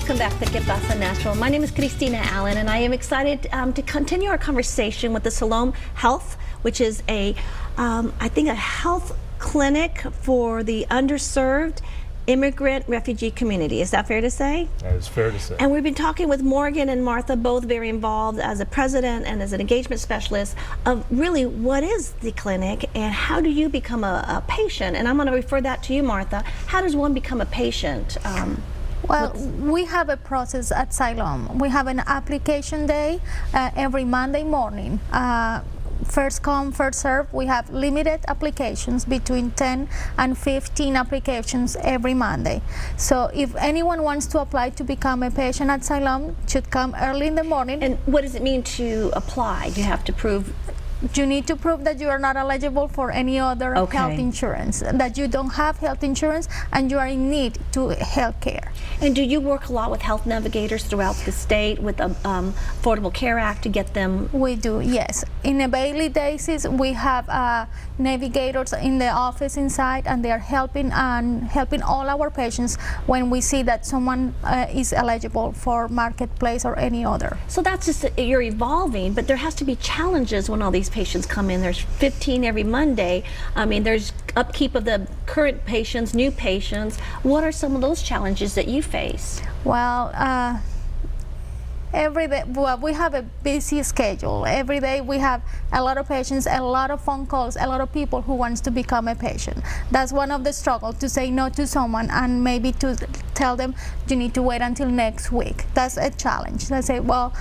Welcome back to Que Pasa Nashville. My name is Cristina Allen, and I am excited to continue our conversation with the Siloam Health, which is I think a health clinic for the underserved immigrant refugee community. Is that fair to say? That is fair to say. And we've been talking with Morgan and Martha, both very involved as a president and as an engagement specialist, of really what is the clinic and how do you become a patient? And I'm going to refer that to you, Martha. How does one become a patient? Well, we have a process at Siloam. We have an application day every Monday morning. First come, first serve. We have limited applications, between 10 and 15 applications every Monday. So if anyone wants to apply to become a patient at Siloam, should come early in the morning. And what does it mean to apply? Do you have to prove? You need to prove that you are not eligible for any other health insurance, that you don't have health insurance, and you are in need to health care. And do you work a lot with health navigators throughout the state with the Affordable Care Act to get them? We do, yes. In a daily basis, we have navigators in the office inside, and they are helping all our patients when we see that someone is eligible for Marketplace or any other. So that's just, you're evolving, but there has to be challenges when all these patients come in. There's 15 every Monday. I mean, there's upkeep of the current patients, new patients. What are some of those challenges that you face? Well, every day, well, we have a busy schedule. Every day we have a lot of patients, a lot of phone calls, a lot of people who wants to become a patient. That's one of the struggles, to say no to someone and maybe to tell them you need to wait until next week. That's a challenge. They say, well,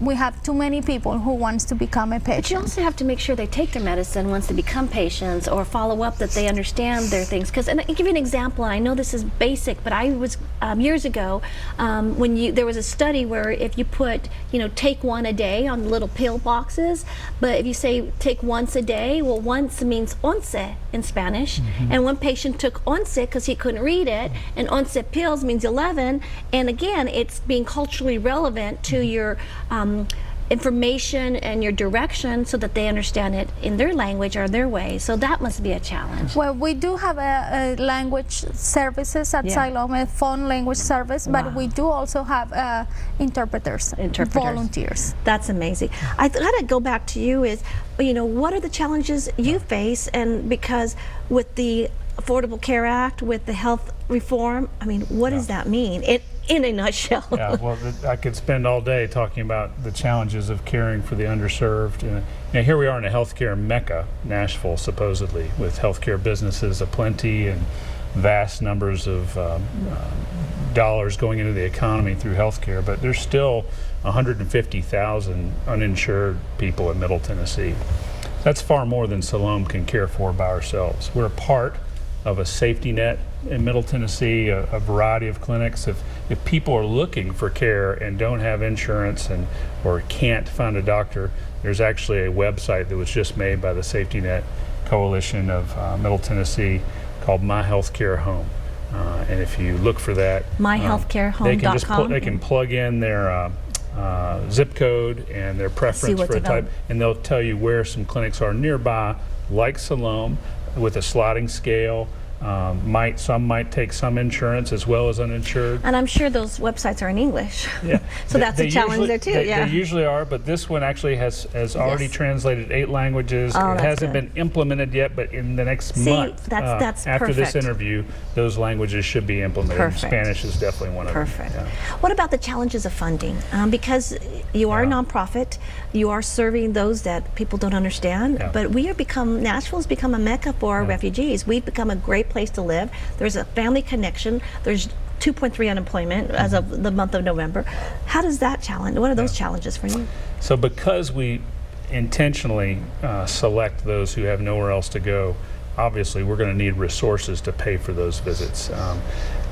we have too many people who wants to become a patient. But you also have to make sure they take their medicine once they become patients, or follow up that they understand their things. Because, and I'll give you an example. I know this is basic, but I was years ago when there was a study where if you put, take one a day on little pill boxes, but if you say take once a day, well, once means once in Spanish, and one patient took once because he couldn't read it, and once pills means 11, and again, it's being culturally relevant to your information and your direction so that they understand it in their language or their way. So that must be a challenge. Well, we do have a language services at Siloam, a phone language service, but we do also have interpreters, volunteers. That's amazing. I gotta go back to you is, what are the challenges you face? And because with the Affordable Care Act, with the health reform, I mean, what does that mean? In a nutshell. Yeah, well, I could spend all day talking about the challenges of caring for the underserved. And here we are in a healthcare mecca, Nashville, supposedly, with healthcare businesses aplenty and vast numbers of dollars going into the economy through healthcare. But there's still 150,000 uninsured people in Middle Tennessee. That's far more than Siloam can care for by ourselves. We're a part of a safety net in Middle Tennessee, a variety of clinics. If people are looking for care and don't have insurance or can't find a doctor, there's actually a website that was just made by the Safety Net Coalition of Middle Tennessee called My Healthcare Home. And if you look for that, myhealthcarehome.com. They can plug in their zip code and their preference for a type, and they'll tell you where some clinics are nearby, like Siloam, with a sliding scale. Some might take some insurance as well as uninsured. And I'm sure those websites are in English. Yeah. So that's a challenge there too. They usually are, but this one actually has already translated 8 languages. It hasn't been implemented yet, but in the next month, that's after perfect. this interview, those languages should be implemented. Perfect. Spanish is definitely one of them. Perfect. Yeah. What about the challenges of funding? Because you are a nonprofit, you are serving those that people don't understand, but Nashville's become a mecca for our refugees. We've become a great place to live. There's a family connection. There's 2.3 unemployment as of the month of November. How does that challenge? What are those challenges for you? So because we intentionally select those who have nowhere else to go, obviously we're going to need resources to pay for those visits.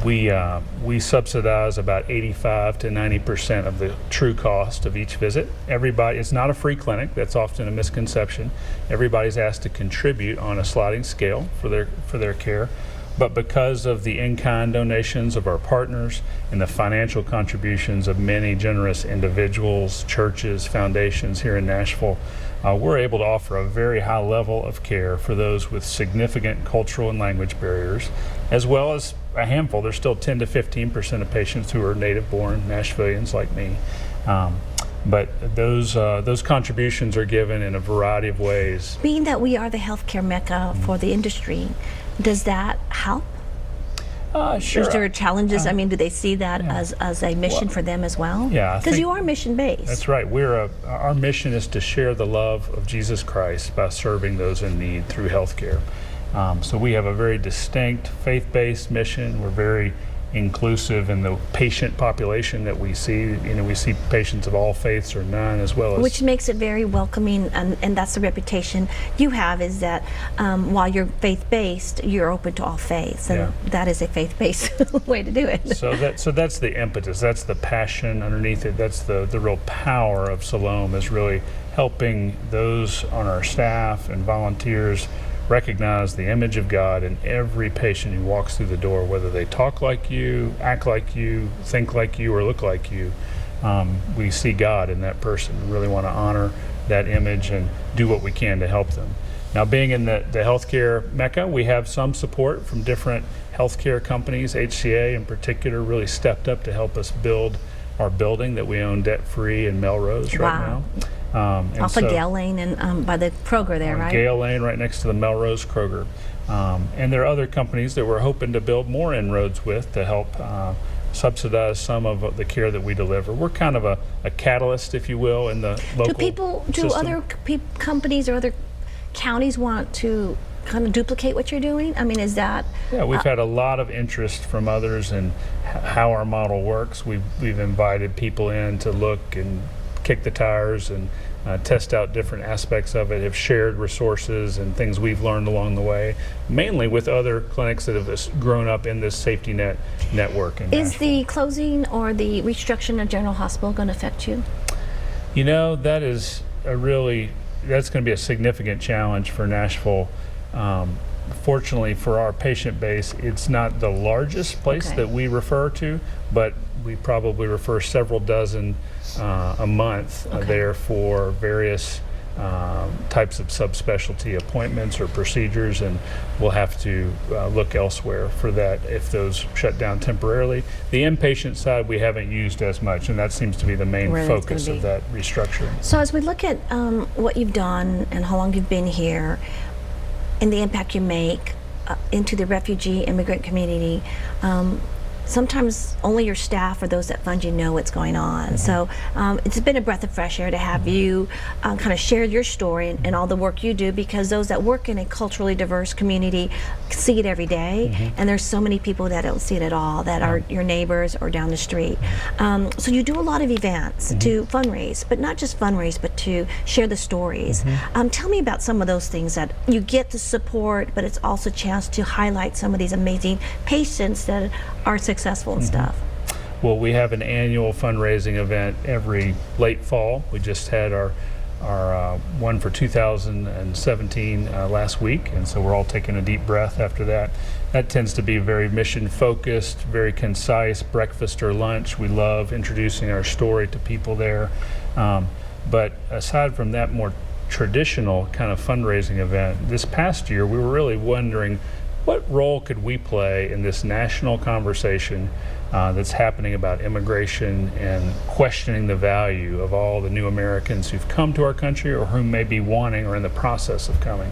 We subsidize about 85 to 90% of the true cost of each visit. It's not a free clinic. That's often a misconception. Everybody's asked to contribute on a sliding scale for their care. But because of the in-kind donations of our partners and the financial contributions of many generous individuals, churches, foundations here in Nashville, we're able to offer a very high level of care for those with significant cultural and language barriers, as well as a handful. There's still 10 to 15% of patients who are native-born Nashvillians like me. But those contributions are given in a variety of ways. Being that we are the healthcare mecca for the industry, does that help? Sure. Is there challenges? I mean, do they see that as a mission for them as well? Yeah, because you are mission-based. That's right. Our mission is to share the love of Jesus Christ by serving those in need through healthcare. So we have a very distinct faith-based mission. We're very inclusive in the patient population that we see. You know, we see patients of all faiths or none, as well as, which makes it very welcoming, and that's the reputation you have, is that while you're faith-based, you're open to all faiths, and that is a faith-based way to do it. So that's the impetus, that's the passion underneath it, that's the real power of Siloam, is really helping those on our staff and volunteers recognize the image of God in every patient who walks through the door, whether they talk like you, act like you, think like you, or look like you. We see God in that person. We really want to honor that image and do what we can to help them. Now, being in the healthcare mecca, we have some support from different healthcare companies. HCA in particular really stepped up to help us build our building that we own debt-free in Melrose right now. Off of Gale Lane and by the Kroger there, right? Gale Lane, right next to the Melrose Kroger. And there are other companies that we're hoping to build more inroads with to help subsidize some of the care that we deliver. We're kind of a catalyst, if you will, in the local Do other companies or other counties want to kind of duplicate what you're doing? I mean, is that... Yeah, we've had a lot of interest from others in how our model works. We've invited people in to look and kick the tires and test out different aspects of it, have shared resources and things we've learned along the way, mainly with other clinics that have grown up in this safety net network. Is the closing or the restructuring of General Hospital going to affect you? You know, that's going to be a significant challenge for Nashville. Fortunately for our patient base, it's not the largest place that we refer to, but we probably refer several dozen a month there for various types of subspecialty appointments or procedures, and we'll have to look elsewhere for that if those shut down temporarily. The inpatient side we haven't used as much, and that seems to be the main focus of that restructuring. So as we look at what you've done and how long you've been here and the impact you make into the refugee immigrant community, sometimes only your staff or those that fund you know what's going on. So it's been a breath of fresh air to have you kind of share your story and all the work you do, because those that work in a culturally diverse community see it every day, and there's so many people that don't see it at all, that are your neighbors or down the street. So you do a lot of events to fundraise, but not just fundraise, but to share the stories. Tell me about some of those things that you get to support, but it's also a chance to highlight some of these amazing patients that are successful and stuff. Well, we have an annual fundraising event every late fall. We just had our one for 2017 last week, and so we're all taking a deep breath after that. That tends to be very mission focused, very concise, breakfast or lunch. We love introducing our story to people there. But aside from that more traditional kind of fundraising event, this past year we were really wondering, what role could we play in this national conversation that's happening about immigration and questioning the value of all the new Americans who've come to our country or who may be wanting or in the process of coming?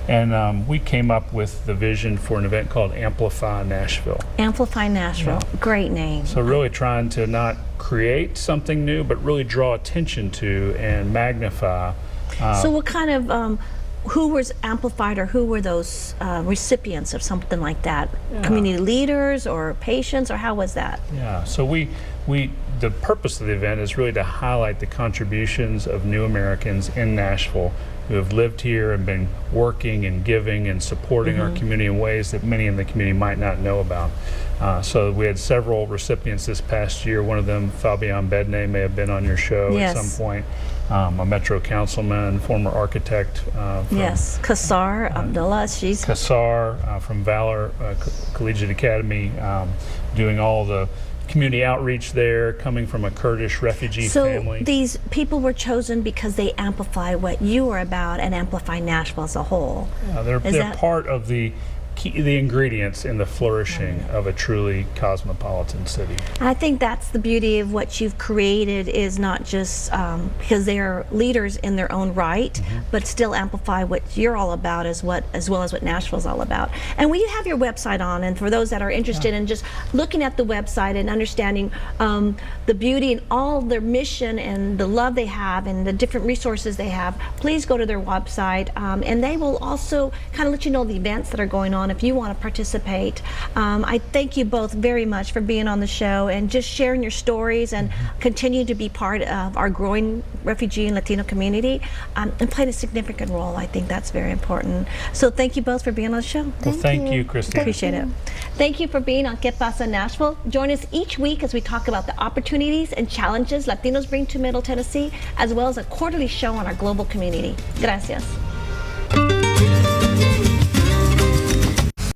And we came up with the vision for an event called Amplify Nashville. Amplify Nashville, great name. So really trying to not create something new, but really draw attention to and magnify. So what kind of who was amplified, or who were those recipients of something like that? Community leaders or patients, or how was that? Yeah, so the purpose of the event is really to highlight the contributions of new Americans in Nashville who have lived here and been working and giving and supporting our community in ways that many in the community might not know about. So we had several recipients this past year. One of them, Fabian Bedney, may have been on your show at some point. A Metro councilman, former architect. Kassar Abdullah, she's... Kassar from Valor Collegiate Academy, doing all the community outreach there, coming from a Kurdish refugee family. So these people were chosen because they amplify what you are about and amplify Nashville as a whole. Yeah, they're part of the the ingredients in the flourishing of a truly cosmopolitan city. I think that's the beauty of what you've created, is not just because they're leaders in their own right, but still amplify what you're all about, as well as what Nashville's all about. And we have your website on, and for those that are interested in just looking at the website and understanding the beauty and all their mission and the love they have and the different resources they have, please go to their website, and they will also kind of let you know the events that are going on if you want to participate. I thank you both very much for being on the show and just sharing your stories and continue to be part of our growing refugee and Latino community, and playing a significant role. I think that's very important. So thank you both for being on the show. Well, thank you, Cristina. Appreciate it. Thank you for being on Que Pasa Nashville. Join us each week as we talk about the opportunities and challenges Latinos bring to Middle Tennessee, as well as a quarterly show on our global community. Gracias.